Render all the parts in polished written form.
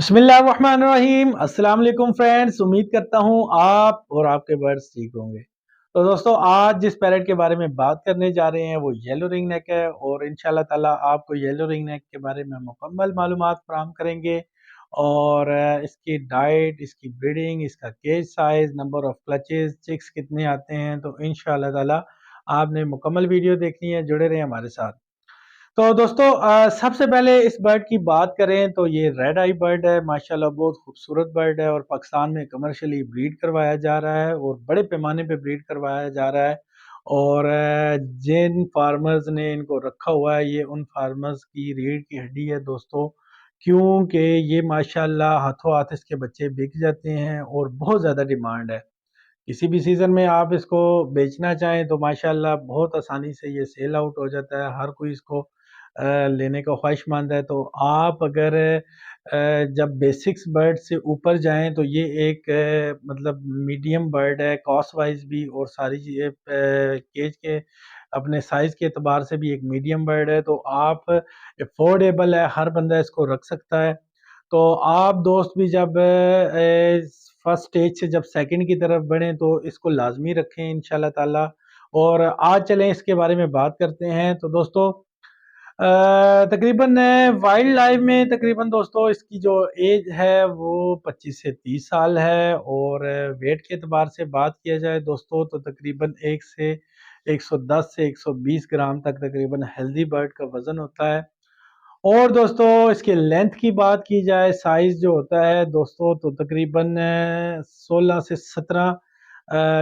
बिस्मिल्लाहिर्रहमानिर्रहीम। अस्सलाम वालेकुम फ्रेंड्स, उम्मीद करता हूँ आप और आपके बर्ड्स ठीक होंगे। तो दोस्तों, आज जिस पैरेट के बारे में बात करने जा रहे हैं वो येलो रिंग नेक है और इंशाल्लाह ताला आपको येलो रिंग नेक के बारे में मुकम्मल मालूमात फराहम करेंगे और इसकी डाइट, इसकी ब्रीडिंग, इसका cage size, number of clutches, chicks कितने आते हैं, तो इंशाल्लाह ताला आपने मुकम्मल वीडियो देखनी है। जुड़े रहें हमारे साथ। तो दोस्तों, सबसे पहले इस बर्ड की बात करें तो ये रेड आई बर्ड है। माशाल्लाह बहुत खूबसूरत बर्ड है और पाकिस्तान में कमर्शियली ब्रीड करवाया जा रहा है और बड़े पैमाने पे ब्रीड करवाया जा रहा है। और जिन फार्मर्स ने इनको रखा हुआ है, ये उन फार्मर्स की रीढ़ की हड्डी है दोस्तों, क्योंकि ये माशाल्लाह हाथों हाथ इसके बच्चे बिक जाते हैं और बहुत ज़्यादा डिमांड है। किसी भी सीज़न में आप इसको बेचना चाहें तो माशाल्लाह बहुत आसानी से ये सेल आउट हो जाता है। हर कोई इसको लेने का ख्वाहिशमंद है। तो आप अगर जब बेसिक्स बर्ड से ऊपर जाएं तो ये एक मतलब मीडियम बर्ड है, कॉस्ट वाइज भी और सारी चीज़ें केज के अपने साइज़ के एतबार से भी एक मीडियम बर्ड है। तो आप अफोर्डेबल है, हर बंदा इसको रख सकता है। तो आप दोस्त भी जब फर्स्ट स्टेज से जब सेकंड की तरफ बढ़ें तो इसको लाजमी रखें इंशाल्लाह ताला। और आज चलें इसके बारे में बात करते हैं। तो दोस्तों, तकरीबन वाइल्ड लाइफ में तकरीबन दोस्तों इसकी जो एज है वो 25 से 30 साल है। और वेट के एतबार से बात किया जाए दोस्तों तो तकरीबन 110 से 120 ग्राम तक तकरीबन हेल्दी बर्ड का वज़न होता है। और दोस्तों, इसके लेंथ की बात की जाए, साइज जो होता है दोस्तों, तो तकरीबन 16 से 17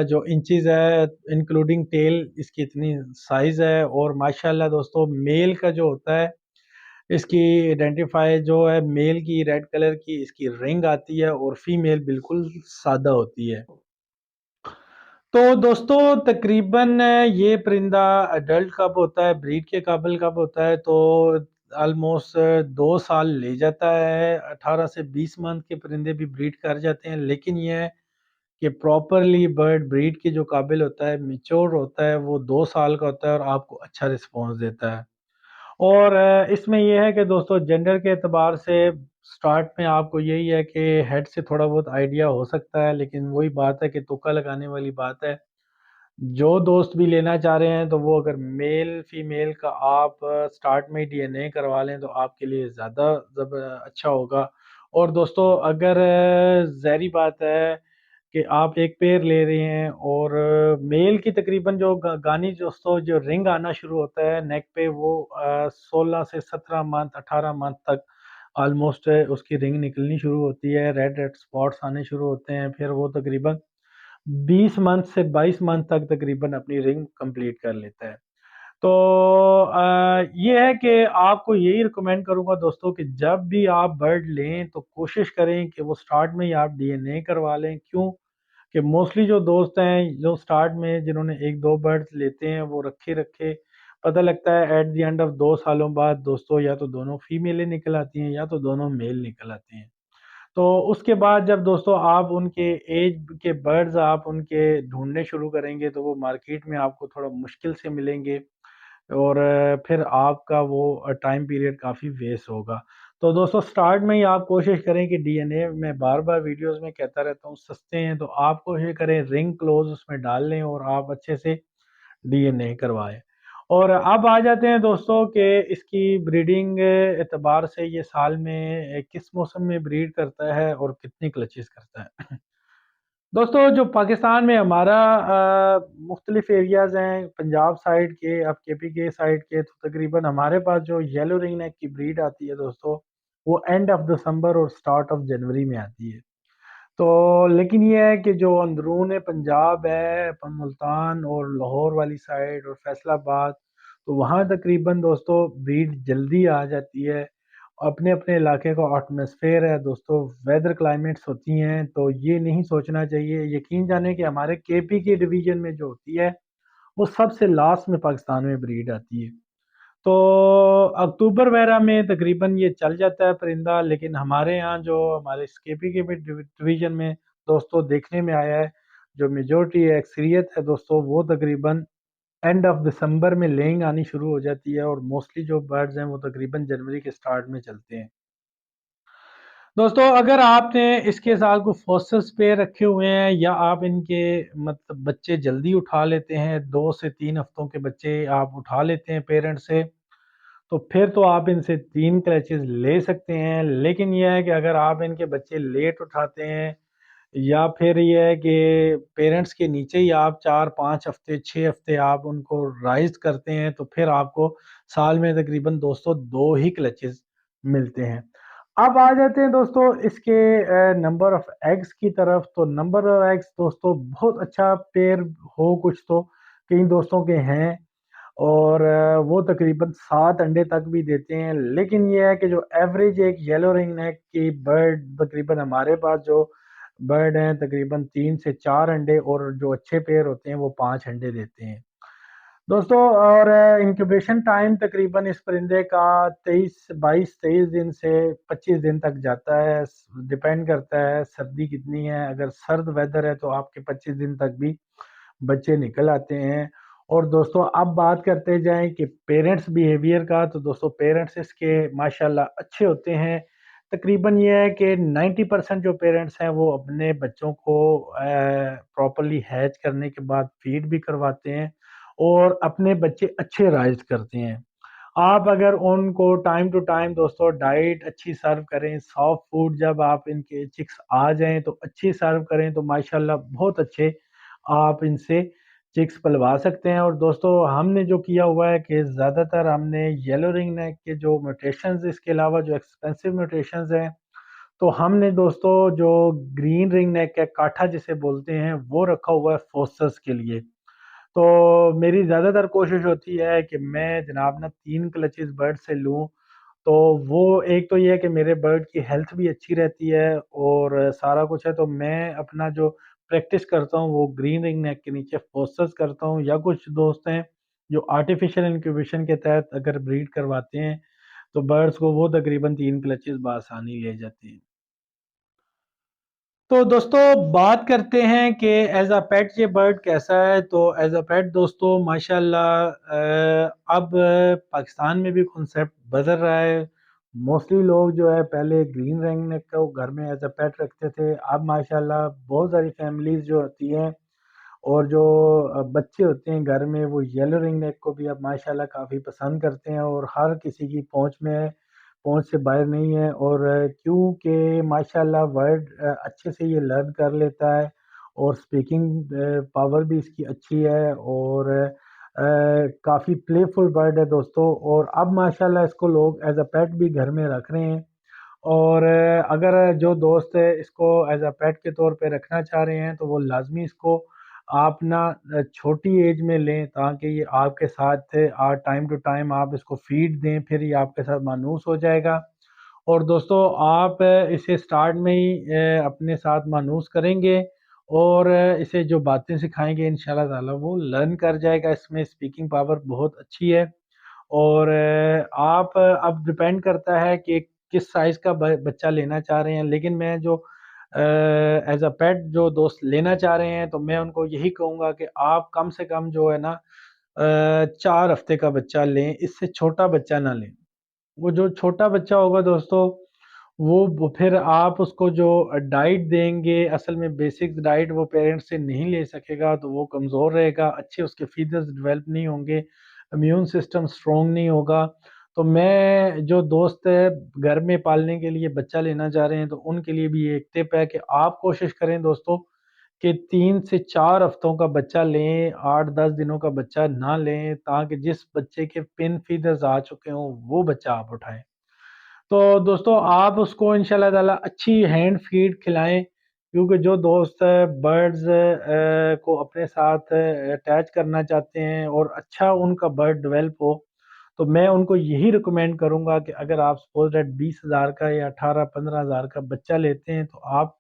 जो इंचेस है, इंक्लूडिंग टेल, इसकी इतनी साइज है। और माशाल्लाह दोस्तों, मेल का जो होता है, इसकी आइडेंटिफाई जो है, मेल की रेड कलर की इसकी रिंग आती है और फीमेल बिल्कुल सादा होती है। तो दोस्तों, तकरीबन ये परिंदा अडल्ट कब होता है, ब्रीड के काबिल कब होता है, तो ऑलमोस्ट 2 साल ले जाता है। 18 से 20 मंथ के परिंदे भी ब्रीड कर जाते हैं, लेकिन ये है कि प्रॉपरली बर्ड ब्रीड के जो काबिल होता है, मेच्योर होता है, वो 2 साल का होता है और आपको अच्छा रिस्पॉन्स देता है। और इसमें यह है कि दोस्तों, जेंडर के एतबार से स्टार्ट में आपको यही है कि हेड से थोड़ा बहुत आइडिया हो सकता है, लेकिन वही बात है कि तुक्का लगाने वाली बात है। जो दोस्त भी लेना चाह रहे हैं तो वो अगर मेल फीमेल का आप स्टार्ट में ही डीएनए करवा लें तो आपके लिए ज़्यादा अच्छा होगा। और दोस्तों, अगर ज़ाहिरी बात है कि आप एक पेयर ले रहे हैं और मेल की तकरीबन जो गानी दोस्तों जो रिंग आना शुरू होता है नेक पे, वो 16 से 17 मंथ 18 मंथ तक ऑलमोस्ट उसकी रिंग निकलनी शुरू होती है, रेड रेड स्पॉट्स आने शुरू होते हैं। फिर वो तकरीबन 20 मंथ से 22 मंथ तक तकरीबन अपनी रिंग कंप्लीट कर लेता है। तो ये है कि आपको यही रिकमेंड करूंगा दोस्तों कि जब भी आप बर्ड लें तो कोशिश करें कि वो स्टार्ट में ही आप डीएनए करवा लें। क्यों कि मोस्टली जो दोस्त हैं जो स्टार्ट में जिन्होंने एक दो बर्ड्स लेते हैं वो रखे रखे, पता लगता है एट द एंड ऑफ 2 सालों बाद दोस्तों या तो दोनों फीमेलें निकल आती हैं या तो दोनों मेल निकल आते हैं। तो उसके बाद जब दोस्तों आप उनके एज के बर्ड्स आप उनके ढूंढने शुरू करेंगे तो वो मार्केट में आपको थोड़ा मुश्किल से मिलेंगे और फिर आपका वो टाइम पीरियड काफ़ी वेस्ट होगा। तो दोस्तों, स्टार्ट में ही आप कोशिश करें कि डीएनए, मैं बार बार वीडियोस में कहता रहता हूँ, सस्ते हैं, तो आप कोशिश करें रिंग क्लोज उसमें डाल लें और आप अच्छे से डीएनए करवाएं। और अब आ जाते हैं दोस्तों कि इसकी ब्रीडिंग एतबार से ये साल में किस मौसम में ब्रीड करता है और कितनी क्लचेस करता है। दोस्तों, जो पाकिस्तान में हमारा मुख्तलिफ एरियाज़ हैं, पंजाब साइड के, अब केपी के साइड के, तो तकरीबन हमारे पास जो येलो रिंग नेक की ब्रीड आती है दोस्तों, वो एंड ऑफ दिसंबर और स्टार्ट ऑफ जनवरी में आती है। तो लेकिन ये है कि जो अंदरून पंजाब है, मुल्तान और लाहौर वाली साइड और फैसलाबाद, तो वहाँ तकरीबन दोस्तों ब्रीड जल्दी आ जाती है। अपने अपने इलाके का एटमॉस्फेयर है दोस्तों, वेदर क्लाइमेट्स होती हैं, तो ये नहीं सोचना चाहिए। यकीन जाने कि हमारे केपी के डिवीजन में जो होती है वो सबसे लास्ट में पाकिस्तान में ब्रीड आती है। तो अक्टूबर वगैरह में तकरीबन ये चल जाता है परिंदा, लेकिन हमारे यहाँ जो हमारे केपी के भी डिवीजन में दोस्तों देखने में आया है, जो मेजोरिटी है, अक्सरियत है दोस्तों, वो तकरीबन एंड ऑफ दिसंबर में लेइंग आनी शुरू हो जाती है और मोस्टली जो बर्ड्स हैं वो तकरीबन जनवरी के स्टार्ट में चलते हैं। दोस्तों अगर आपने इसके साथ कोई फॉसल्स पे रखे हुए हैं या आप इनके मतलब बच्चे जल्दी उठा लेते हैं, 2 से 3 हफ्तों के बच्चे आप उठा लेते हैं पेरेंट्स से, तो फिर तो आप इनसे 3 क्लचेस ले सकते हैं। लेकिन यह है कि अगर आप इनके बच्चे लेट उठाते हैं या फिर ये है कि पेरेंट्स के नीचे ही आप 4 5 हफ्ते 6 हफ्ते आप उनको राइज करते हैं, तो फिर आपको साल में तकरीबन दोस्तों 2 ही क्लचेस मिलते हैं। अब आ जाते हैं दोस्तों इसके नंबर ऑफ एग्स की तरफ। तो नंबर ऑफ एग्स दोस्तों बहुत अच्छा पेयर हो कुछ तो कई दोस्तों के हैं, और वो तकरीबन 7 अंडे तक भी देते हैं। लेकिन ये है कि जो एवरेज एक येलो रिंग नेक की बर्ड, तकरीबन हमारे पास जो बर्ड हैं तकरीबन 3 से 4 अंडे, और जो अच्छे पेयर होते हैं वो 5 अंडे देते हैं दोस्तों। और इंक्यूबेशन टाइम तकरीबन इस परिंदे का 23 22 23 दिन से 25 दिन तक जाता है। डिपेंड करता है सर्दी कितनी है, अगर सर्द वेदर है तो आपके 25 दिन तक भी बच्चे निकल आते हैं। और दोस्तों अब बात करते जाएं कि पेरेंट्स बिहेवियर का, तो दोस्तों पेरेंट्स इसके माशाल्लाह अच्छे होते हैं। तकरीबन ये है कि 90% जो पेरेंट्स हैं वो अपने बच्चों को प्रॉपरली हैच करने के बाद फीड भी करवाते हैं और अपने बच्चे अच्छे राइज करते हैं। आप अगर उनको टाइम टू टाइम दोस्तों डाइट अच्छी सर्व करें, सॉफ्ट फूड जब आप इनके चिक्स आ जाएं तो अच्छी सर्व करें, तो माशाल्लाह बहुत अच्छे आप इनसे चिक्स पलवा सकते हैं। और दोस्तों हमने जो किया हुआ है कि ज़्यादातर हमने येलो रिंग नेक के जो म्यूटेशंस, इसके अलावा जो एक्सपेंसिव म्यूटेशंस हैं, तो हमने दोस्तों जो ग्रीन रिंग नेक है, काठा जिसे बोलते हैं, वो रखा हुआ है फोसस के लिए। तो मेरी ज़्यादातर कोशिश होती है कि मैं जनाब ना 3 क्लचेस बर्ड से लूँ। तो वो एक तो ये है कि मेरे बर्ड की हेल्थ भी अच्छी रहती है और सारा कुछ है। तो मैं अपना जो प्रैक्टिस करता हूँ वो ग्रीन रिंग नेक के नीचे फोसस करता हूँ, या कुछ दोस्त हैं जो आर्टिफिशियल इंक्यूबेशन के तहत अगर ब्रीड करवाते हैं तो बर्ड्स को वो तकरीबन 3 क्लचेस बआसानी ले जाते हैं। तो दोस्तों बात करते हैं कि एज अ पेट ये बर्ड कैसा है। तो एज अ पेट दोस्तों माशाल्लाह अब पाकिस्तान में भी कॉन्सेप्ट बदल रहा है। मोस्टली लोग जो है पहले ग्रीन रिंग नेक को घर में एज अ पेट रखते थे, अब माशाल्लाह बहुत सारी फैमिलीज जो होती हैं और जो बच्चे होते हैं घर में, वो येलो रिंग नेक को भी अब माशाल्लाह काफ़ी पसंद करते हैं और हर किसी की पहुंच में है, पहुंच से बाहर नहीं है। और क्योंकि माशाल्लाह वर्ड अच्छे से ये लर्न कर लेता है और स्पीकिंग पावर भी इसकी अच्छी है, और काफ़ी प्लेफुल बर्ड है दोस्तों। और अब माशाल्लाह इसको लोग एज अ पेट भी घर में रख रहे हैं। और अगर जो दोस्त है इसको एज अ पेट के तौर पे रखना चाह रहे हैं तो वो लाजमी इसको आप ना छोटी एज में लें, ताकि ये आपके साथ टाइम टू टाइम आप इसको फीड दें, फिर ये आपके साथ मानूस हो जाएगा। और दोस्तों आप इसे स्टार्ट में ही अपने साथ मानूस करेंगे और इसे जो बातें सिखाएंगे इंशाल्लाह ताला वो लर्न कर जाएगा। इसमें स्पीकिंग पावर बहुत अच्छी है। और आप अब डिपेंड करता है कि किस साइज़ का बच्चा लेना चाह रहे हैं। लेकिन मैं जो एज अ पेट जो दोस्त लेना चाह रहे हैं तो मैं उनको यही कहूँगा कि आप कम से कम जो है ना 4 हफ्ते का बच्चा लें, इससे छोटा बच्चा ना लें। वो जो छोटा बच्चा होगा दोस्तों, वो फिर आप उसको जो डाइट देंगे, असल में बेसिक डाइट वो पेरेंट्स से नहीं ले सकेगा, तो वो कमज़ोर रहेगा, अच्छे उसके फीचर्स डेवलप नहीं होंगे, इम्यून सिस्टम स्ट्रॉन्ग नहीं होगा। तो मैं जो दोस्त है घर में पालने के लिए बच्चा लेना चाह रहे हैं तो उनके लिए भी ये एक टिप है कि आप कोशिश करें दोस्तों कि 3 से 4 हफ्तों का बच्चा लें, 8 10 दिनों का बच्चा ना लें, ताकि जिस बच्चे के पिन फीदर्स आ चुके हों वो बच्चा आप उठाएं। तो दोस्तों आप उसको इंशाल्लाह ताला अच्छी हैंड फीड खिलाएं, क्योंकि जो दोस्त बर्ड्स को अपने साथ अटैच करना चाहते हैं और अच्छा उनका बर्ड डेवलप हो, तो मैं उनको यही रिकमेंड करूंगा कि अगर आप सपोज दैट 20,000 का या 18 15 हज़ार का बच्चा लेते हैं तो आप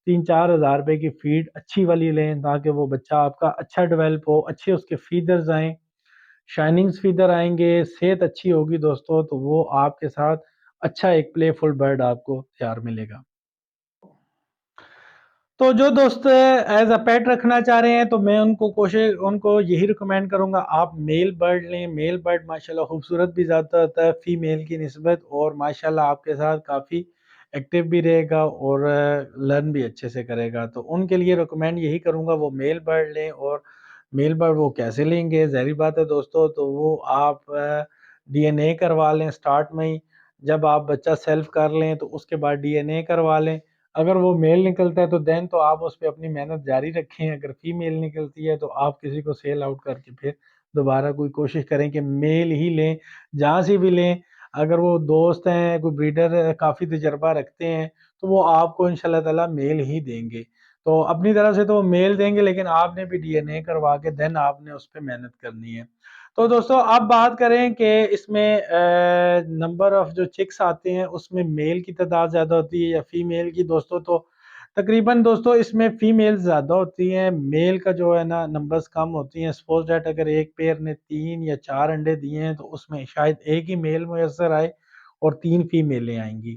3 4 हज़ार रुपए की फीड अच्छी वाली लें, ताकि वो बच्चा आपका अच्छा डेवलप हो, अच्छे उसके फीदर्स आएँ, शाइनिंग्स फीदर आएंगे, सेहत अच्छी होगी दोस्तों, तो वो आपके साथ अच्छा एक प्लेफुल बर्ड आपको तैयार मिलेगा। तो जो दोस्त एज अ पेट रखना चाह रहे हैं तो मैं उनको यही रिकमेंड करूंगा आप मेल बर्ड लें। मेल बर्ड माशाल्लाह खूबसूरत भी ज़्यादा होता है फीमेल की निस्बत, और माशाल्लाह आपके साथ काफ़ी ایکٹیو بھی رہے گا اور لرن بھی اچھے سے کرے گا. تو ان کے لیے ریکمینڈ یہی کروں گا وہ میل برڈ لیں. اور میل برڈ وہ کیسے لیں گے؟ ظاہری بات ہے دوستو، تو وہ آپ ڈی این اے کروا لیں سٹارٹ میں ہی. جب آپ بچہ سیلف کر لیں تو اس کے بعد ڈی این اے کروا لیں. اگر وہ میل نکلتا ہے تو دین تو آپ اس پہ اپنی محنت جاری رکھیں. اگر فیمیل نکلتی ہے تو آپ کسی کو سیل آؤٹ کر کے پھر دوبارہ کوئی کوشش کریں کہ میل ہی لیں، جہاں سے بھی لیں. اگر وہ دوست ہیں، کوئی بریڈر کافی تجربہ رکھتے ہیں، تو وہ آپ کو انشاءاللہ تعالیٰ میل ہی دیں گے. تو اپنی طرف سے تو وہ میل دیں گے، لیکن آپ نے بھی ڈی این اے کروا کے دین آپ نے اس پہ محنت کرنی ہے. تو دوستو اب بات کریں کہ اس میں نمبر آف جو چکس آتے ہیں اس میں میل کی تعداد زیادہ ہوتی ہے یا فیمیل کی؟ دوستو تو تقریباً دوستو اس میں فیمیل زیادہ ہوتی ہیں، میل کا جو ہے نا نمبرز کم ہوتی ہیں. سپوز دیٹ اگر ایک پیر نے 3 یا 4 انڈے دیے ہیں تو اس میں شاید ایک ہی میل میسر آئے اور 3 فیمیلیں آئیں گی.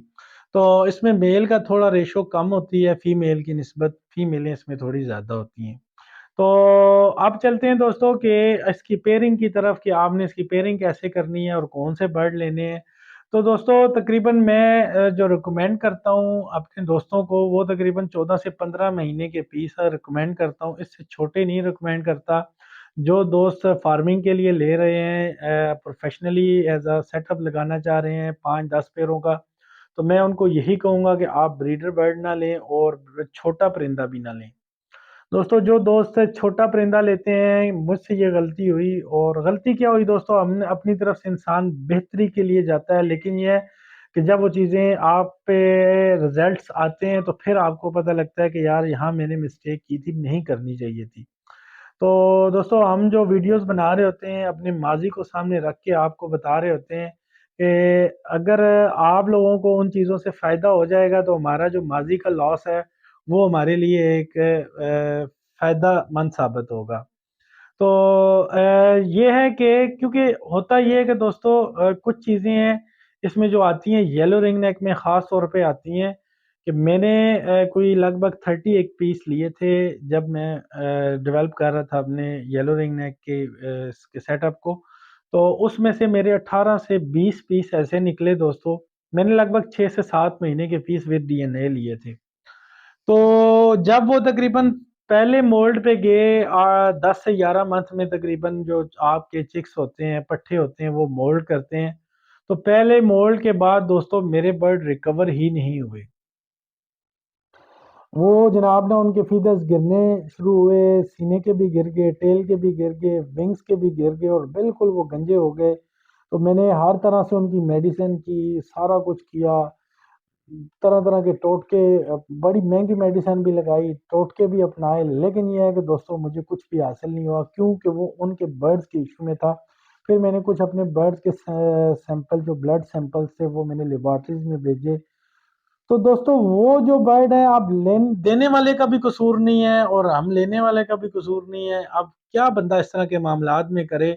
تو اس میں میل کا تھوڑا ریشو کم ہوتی ہے فیمیل کی نسبت، فیمیلیں اس میں تھوڑی زیادہ ہوتی ہیں. تو اب چلتے ہیں دوستو کہ اس کی پیئرنگ کی طرف، کہ آپ نے اس کی پیئرنگ کیسے کرنی ہے اور کون سے برڈ لینے ہیں. تو دوستو تقریباً میں جو ریکمینڈ کرتا ہوں اپنے دوستوں کو وہ تقریباً 14 سے 15 مہینے کے پیس ریکمینڈ کرتا ہوں، اس سے چھوٹے نہیں ریکمینڈ کرتا. جو دوست فارمنگ کے لیے لے رہے ہیں، professionally as a set up لگانا چاہ رہے ہیں 5-10 پیروں کا، تو میں ان کو یہی کہوں گا کہ آپ بریڈر برڈ نہ لیں اور چھوٹا پرندہ بھی نہ لیں. دوستو جو دوست چھوٹا پرندہ لیتے ہیں، مجھ سے یہ غلطی ہوئی. اور غلطی کیا ہوئی دوستو؟ ہم نے اپنی طرف سے انسان بہتری کے لیے جاتا ہے، لیکن یہ ہے کہ جب وہ چیزیں آپ پہ رزلٹس آتے ہیں تو پھر آپ کو پتہ لگتا ہے کہ یار یہاں میں نے مسٹیک کی تھی، نہیں کرنی چاہیے تھی. تو دوستو ہم جو ویڈیوز بنا رہے ہوتے ہیں اپنے ماضی کو سامنے رکھ کے آپ کو بتا رہے ہوتے ہیں کہ اگر آپ لوگوں کو ان چیزوں سے فائدہ ہو جائے گا تو ہمارا جو ماضی کا لاس ہے وہ ہمارے لیے ایک فائدہ مند ثابت ہوگا. تو یہ ہے کہ کیونکہ ہوتا یہ ہے کہ دوستو کچھ چیزیں ہیں اس میں جو آتی ہیں یلو رنگ نیک میں خاص طور پہ آتی ہیں کہ میں نے کوئی لگ بھگ 31 پیس لیے تھے جب میں ڈیولپ کر رہا تھا اپنے یلو رنگ نیک کے سیٹ اپ کو. تو اس میں سے میرے 18 سے 20 پیس ایسے نکلے دوستو. میں نے لگ بھگ 6 سے 7 مہینے کے پیس ود ڈی این اے لیے تھے. تو جب وہ تقریباً پہلے مولڈ پہ گئے 10 سے 11 منتھ میں تقریباً جو آپ کے چکس ہوتے ہیں، پٹھے ہوتے ہیں، وہ مولڈ کرتے ہیں. تو پہلے مولڈ کے بعد دوستو میرے برڈ ریکور ہی نہیں ہوئے. وہ جناب نا ان کے فیدرز گرنے شروع ہوئے، سینے کے بھی گر گئے، ٹیل کے بھی گر گئے، ونگز کے بھی گر گئے اور بالکل وہ گنجے ہو گئے. تو میں نے ہر طرح سے ان کی میڈیسن کی، سارا کچھ کیا، طرح طرح کے ٹوٹکے، بڑی مہنگی میڈیسن بھی لگائی، ٹوٹکے بھی اپنائے، لیکن یہ ہے کہ دوستوں مجھے کچھ بھی حاصل نہیں ہوا کیونکہ وہ ان کے برڈز کے ایشو میں تھا. پھر میں نے کچھ اپنے برڈز کے سیمپل، جو بلڈ سیمپلز تھے، وہ میں نے لیبارٹریز میں بھیجے. تو دوستو وہ جو برڈ ہے، اب دینے والے کا بھی قصور نہیں ہے اور ہم لینے والے کا بھی قصور نہیں ہے. اب کیا بندہ اس طرح کے معاملات میں کرے؟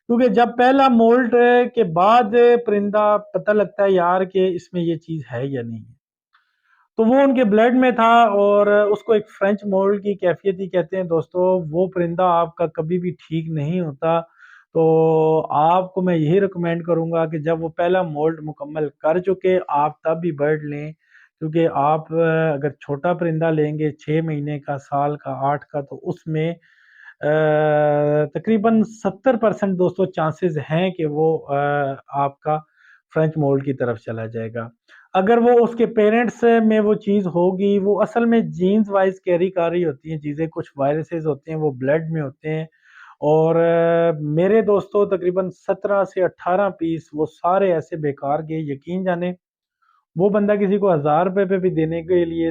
کیونکہ جب پہلا مولٹ کے بعد پرندہ پتہ لگتا ہے یار کہ اس میں یہ چیز ہے یا نہیں ہے، تو وہ ان کے بلڈ میں تھا اور اس کو ایک فرینچ مولڈ کی کیفیت ہی کہتے ہیں دوستو. وہ پرندہ آپ کا کبھی بھی ٹھیک نہیں ہوتا. تو آپ کو میں یہی ریکمینڈ کروں گا کہ جب وہ پہلا مولڈ مکمل کر چکے آپ تب بھی برڈ لیں. کیونکہ آپ اگر چھوٹا پرندہ لیں گے 6 مہینے کا، سال کا، 8 کا، تو اس میں تقریباً 70% دوستو چانسز ہیں کہ وہ آپ کا فرینچ مولڈ کی طرف چلا جائے گا. اگر وہ اس کے پیرنٹس میں وہ چیز ہوگی، وہ اصل میں جینز وائز کیری کر رہی ہوتی ہیں چیزیں، کچھ وائرسز ہوتے ہیں وہ بلڈ میں ہوتے ہیں. اور میرے دوستو تقریباً 17 سے 18 پیس وہ سارے ایسے بیکار گئے. یقین جانے وہ بندہ کسی کو 1000 روپے پہ بھی دینے کے لیے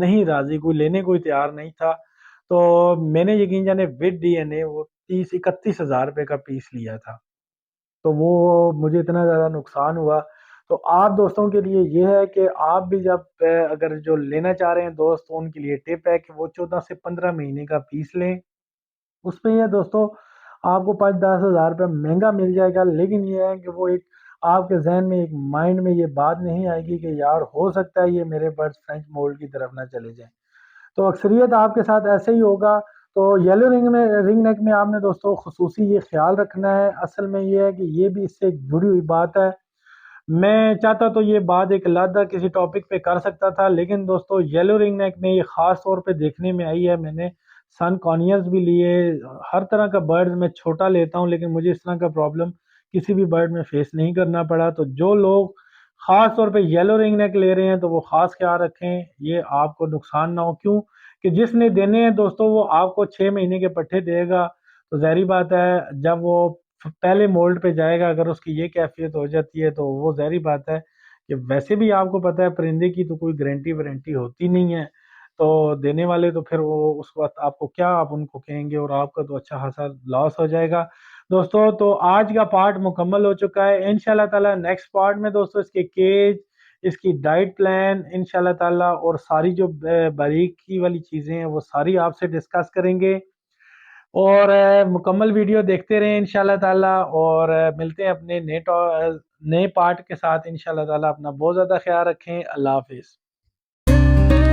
نہیں راضی، کوئی لینے کوئی تیار نہیں تھا. تو میں نے یقین جانے ود ڈی این اے وہ 30-31 ہزار روپے کا پیس لیا تھا. تو وہ مجھے اتنا زیادہ نقصان ہوا. تو آپ دوستوں کے لیے یہ ہے کہ آپ بھی جب اگر جو لینا چاہ رہے ہیں دوست، ان کے لیے ٹپ ہے کہ وہ 14 سے 15 مہینے کا پیس لیں. اس میں یہ دوستو آپ کو 5-10 ہزار روپے مہنگا مل جائے گا، لیکن یہ ہے کہ وہ ایک آپ کے ذہن میں، ایک مائنڈ میں یہ بات نہیں آئے گی کہ یار ہو سکتا ہے یہ میرے برڈز فرینچ مولڈ کی طرف نہ چلے جائیں. تو اکثریت آپ کے ساتھ ایسے ہی ہوگا. تو یلو رنگ نیک میں آپ نے دوستو خصوصی یہ خیال رکھنا ہے. اصل میں یہ ہے کہ یہ بھی اس سے جڑی ہوئی بات ہے. میں چاہتا تو یہ بات ایک علیحدہ کسی ٹاپک پہ کر سکتا تھا، لیکن دوستو یلو رنگ نیک میں یہ خاص طور پہ دیکھنے میں آئی ہے۔ میں نے سن کونیز بھی لیے، ہر طرح کا برڈ میں چھوٹا لیتا ہوں، لیکن مجھے اس طرح کا پرابلم کسی بھی برڈ میں فیس نہیں کرنا پڑا۔ تو جو لوگ خاص طور پہ یلو رنگ نیک لے رہے ہیں تو وہ خاص خیال رکھیں، یہ آپ کو نقصان نہ ہو، کیوں کہ جس نے دینے ہیں دوستو وہ آپ کو 6 مہینے کے پٹھے دے گا، تو ظاہری بات ہے جب وہ پہلے مولڈ پہ جائے گا، اگر اس کی یہ کیفیت ہو جاتی ہے تو وہ ظاہری بات ہے کہ ویسے بھی آپ کو پتہ ہے پرندے کی تو کوئی گارنٹی وارنٹی ہوتی نہیں ہے، تو دینے والے تو پھر وہ اس وقت آپ کو کیا آپ ان کو کہیں گے، اور آپ کا تو اچھا خاصا لاس ہو جائے گا دوستو۔ تو آج کا پارٹ مکمل ہو چکا ہے، انشاءاللہ تعالی نیکسٹ پارٹ میں دوستو اس کے کیج، اس کی ڈائٹ پلان انشاءاللہ تعالی اور ساری جو باریکی والی چیزیں ہیں وہ ساری آپ سے ڈسکس کریں گے، اور مکمل ویڈیو دیکھتے رہیں انشاءاللہ تعالی، اور ملتے ہیں اپنے نئے پارٹ کے ساتھ انشاءاللہ تعالی۔ اپنا بہت زیادہ خیال رکھیں، اللہ حافظ۔